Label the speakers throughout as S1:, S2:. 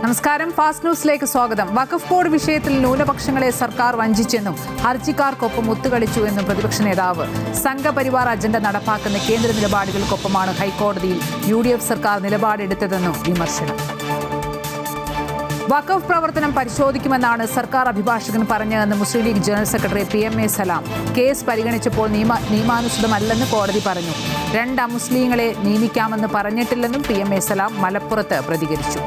S1: നമസ്കാരം. ഫാസ്റ്റ് ന്യൂസിലേക്ക് സ്വാഗതം. വഖഫ് ബോർഡ് വിഷയത്തിൽ ന്യൂനപക്ഷങ്ങളെ സർക്കാർ വഞ്ചിച്ചെന്നും ഹർജിക്കാർക്കൊപ്പം ഒത്തുകളിച്ചുവെന്നും പ്രതിപക്ഷ നേതാവ്. സംഘപരിവാർ അജണ്ട നടപ്പാക്കുന്ന കേന്ദ്ര നിലപാടുകൾക്കൊപ്പമാണ് ഹൈക്കോടതിയിൽ UDF സർക്കാർ നിലപാടെടുത്തതെന്നും വിമർശനം. വഖഫ് പ്രവർത്തനം പരിശോധിക്കുമെന്നാണ് സർക്കാർ അഭിഭാഷകൻ പറഞ്ഞതെന്ന് മുസ്ലിം ലീഗ് ജനറൽ സെക്രട്ടറി PMA സലാം. കേസ് പരിഗണിച്ചപ്പോൾ നിയമാനുസൃതമല്ലെന്ന് കോടതി പറഞ്ഞു. 2 അമുസ്ലിങ്ങളെ നിയമിക്കാമെന്ന് പറഞ്ഞിട്ടില്ലെന്നും PMA സലാം മലപ്പുറത്ത് പ്രതികരിച്ചു.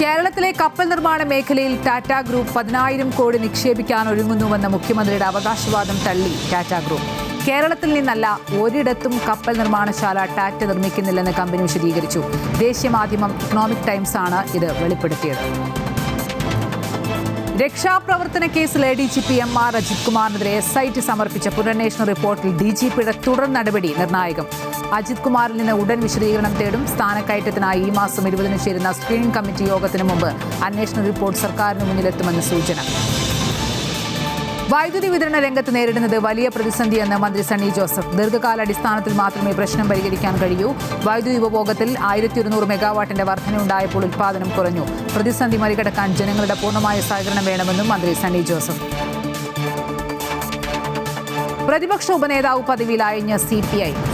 S1: കേരളത്തിലെ കപ്പൽ നിർമ്മാണ മേഖലയിൽ ടാറ്റ ഗ്രൂപ്പ് 10,000 കോടി നിക്ഷേപിക്കാൻ ഒരുങ്ങുന്നുവെന്ന മുഖ്യമന്ത്രിയുടെ അവകാശവാദം തള്ളി ടാറ്റ ഗ്രൂപ്പ്. കേരളത്തിൽ നിന്നല്ല ഒരിടത്തും കപ്പൽ നിർമ്മാണശാല ടാറ്റ നിർമ്മിക്കുന്നില്ലെന്ന് കമ്പനി വിശദീകരിച്ചു. ദേശീയ മാധ്യമം ഇക്കണോമിക് ടൈംസ് ആണ് ഇത് വെളിപ്പെടുത്തിയത്. രക്ഷാപ്രവർത്തന കേസിൽ ADGP MR അജിത് കുമാറിനെതിരെ SIT സമർപ്പിച്ച പുനരന്വേഷണ റിപ്പോർട്ടിൽ DGPയുടെ തുടർ നടപടി നിർണായകം. അജിത് കുമാറിൽ നിന്ന് ഉടൻ വിശദീകരണം തേടും. സ്ഥാനക്കയറ്റത്തിനായി ഈ മാസം 20-ന് ചേരുന്ന സ്ക്രീനിംഗ് കമ്മിറ്റി യോഗത്തിന് മുമ്പ് അന്വേഷണ റിപ്പോർട്ട് സർക്കാരിന് മുന്നിലെത്തുമെന്ന് സൂചന. വൈദ്യുതി വിതരണ രംഗത്ത് നേരിടുന്നത് വലിയ പ്രതിസന്ധിയെന്ന് മന്ത്രി സണ്ണി ജോസഫ്. ദീർഘകാലാടിസ്ഥാനത്തിൽ മാത്രമേ പ്രശ്നം പരിഹരിക്കാൻ കഴിയൂ. വൈദ്യുതി ഉപഭോഗത്തിൽ 1200 മെഗാവാട്ടിന്റെ വർധനയുണ്ടായപ്പോൾ ഉൽപ്പാദനം കുറഞ്ഞു. പ്രതിസന്ധി മറികടക്കാൻ ജനങ്ങളുടെ പൂർണ്ണമായ സഹകരണം വേണമെന്നും മന്ത്രി സണ്ണി ജോസഫ്. പ്രതിപക്ഷ ഉപനേതാവ് പദവിയിൽ അയഞ്ഞ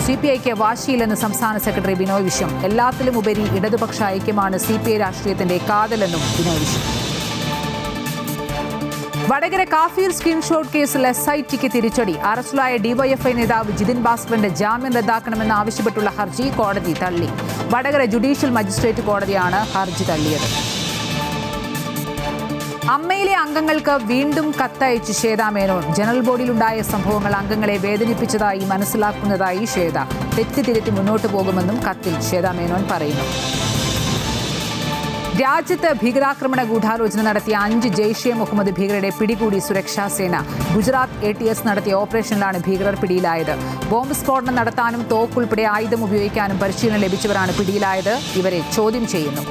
S1: CPIക്ക് വാശിയില്ലെന്ന് സംസ്ഥാന സെക്രട്ടറി ബിനോയ് വിശ്വം. എല്ലാത്തിലും ഉപരി ഇടതുപക്ഷ ഐക്യമാണ് CPI രാഷ്ട്രീയത്തിന്റെ കാതലെന്നും ബിനോയ് വിശ്വം. വടകര കാഫീർ സ്ക്രീൻഷോട്ട് കേസിൽ SITക്ക് തിരിച്ചടി. അറസ്റ്റിലായ DYFI നേതാവ് ജിതിൻ ഭാസ്കറിന്റെ ജാമ്യം റദ്ദാക്കണമെന്ന് ആവശ്യപ്പെട്ടുള്ള ഹർജി കോടതി തള്ളി. വടകര ജുഡീഷ്യൽ മജിസ്ട്രേറ്റ് കോടതിയാണ് ഹർജി തള്ളിയത്. അമ്മയിലെ അംഗങ്ങൾക്ക് വീണ്ടും കത്തയച്ച് ശ്വേതാ മേനോൻ. ജനറൽ ബോഡിയിലുണ്ടായ സംഭവങ്ങൾ അംഗങ്ങളെ വേദനിപ്പിച്ചതായി മനസ്സിലാക്കുന്നതായി ശ്വേത. തെറ്റ് തിരുത്തി മുന്നോട്ട് പോകുമെന്നും കത്തിൽ ശ്വേതാ മേനോൻ പറയുന്നു. രാജ്യത്ത് ഭീകരാക്രമണ ഗൂഢാലോചന നടത്തിയ 5 ജെയ്ഷെ മുഹമ്മദ് ഭീകരരെ പിടികൂടി സുരക്ഷാ സേന. ഗുജറാത്ത് ATS നടത്തിയ ഓപ്പറേഷനിലാണ് ഭീകരർ പിടിയിലായത്. ബോംബ് സ്ഫോടനം നടത്താനും തോക്കുൾപ്പെടെ ആയുധം ഉപയോഗിക്കാനും പരിശീലനം ലഭിച്ചവരാണ് പിടിയിലായത്. ഇവരെ ചോദ്യം ചെയ്യുന്നു.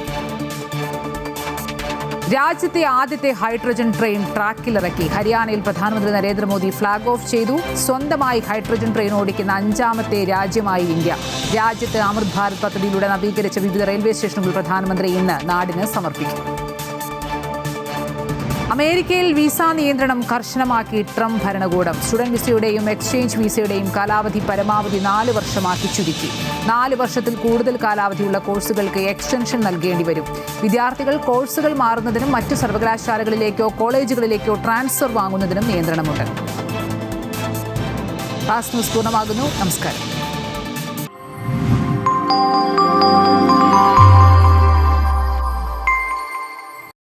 S1: രാജ്യത്തെ ആദ്യത്തെ ഹൈഡ്രജൻ ട്രെയിൻ ട്രാക്കിലിറക്കി. ഹരിയാനയിൽ പ്രധാനമന്ത്രി നരേന്ദ്രമോദി ഫ്ളാഗ് ഓഫ് ചെയ്തു. സ്വന്തമായി ഹൈഡ്രജൻ ട്രെയിൻ ഓടിക്കുന്ന 5ാമത്തെ രാജ്യമായി ഇന്ത്യ. രാജ്യത്ത് അമൃത് ഭാരത് പദ്ധതിയിലൂടെ നവീകരിച്ച വിവിധ റെയിൽവേ സ്റ്റേഷനുകൾ പ്രധാനമന്ത്രി ഇന്ന് നാടിന് സമർപ്പിക്കും. അമേരിക്കയിൽ വിസ നിയന്ത്രണം കർശനമാക്കി ട്രംപ് ഭരണകൂടം. സ്റ്റുഡന്റ് വിസയുടെയും എക്സ്ചേഞ്ച് വിസയുടെയും കാലാവധി പരമാവധി 4 വർഷമാക്കി ചുരുക്കി. 4 വർഷത്തിൽ കൂടുതൽ കാലാവധിയുള്ള കോഴ്സുകൾക്ക് എക്സ്റ്റൻഷൻ നൽകേണ്ടി വരും. വിദ്യാർത്ഥികൾ കോഴ്സുകൾ മാറുന്നതിനും മറ്റു സർവകലാശാലകളിലേക്കോ കോളേജുകളിലേക്കോ ട്രാൻസ്ഫർ വാങ്ങുന്നതിനും നിയന്ത്രണമുണ്ട്. ഫാസ്റ്റ് ന്യൂസ് പൂർണ്ണമാകുന്നു. നമസ്കാരം.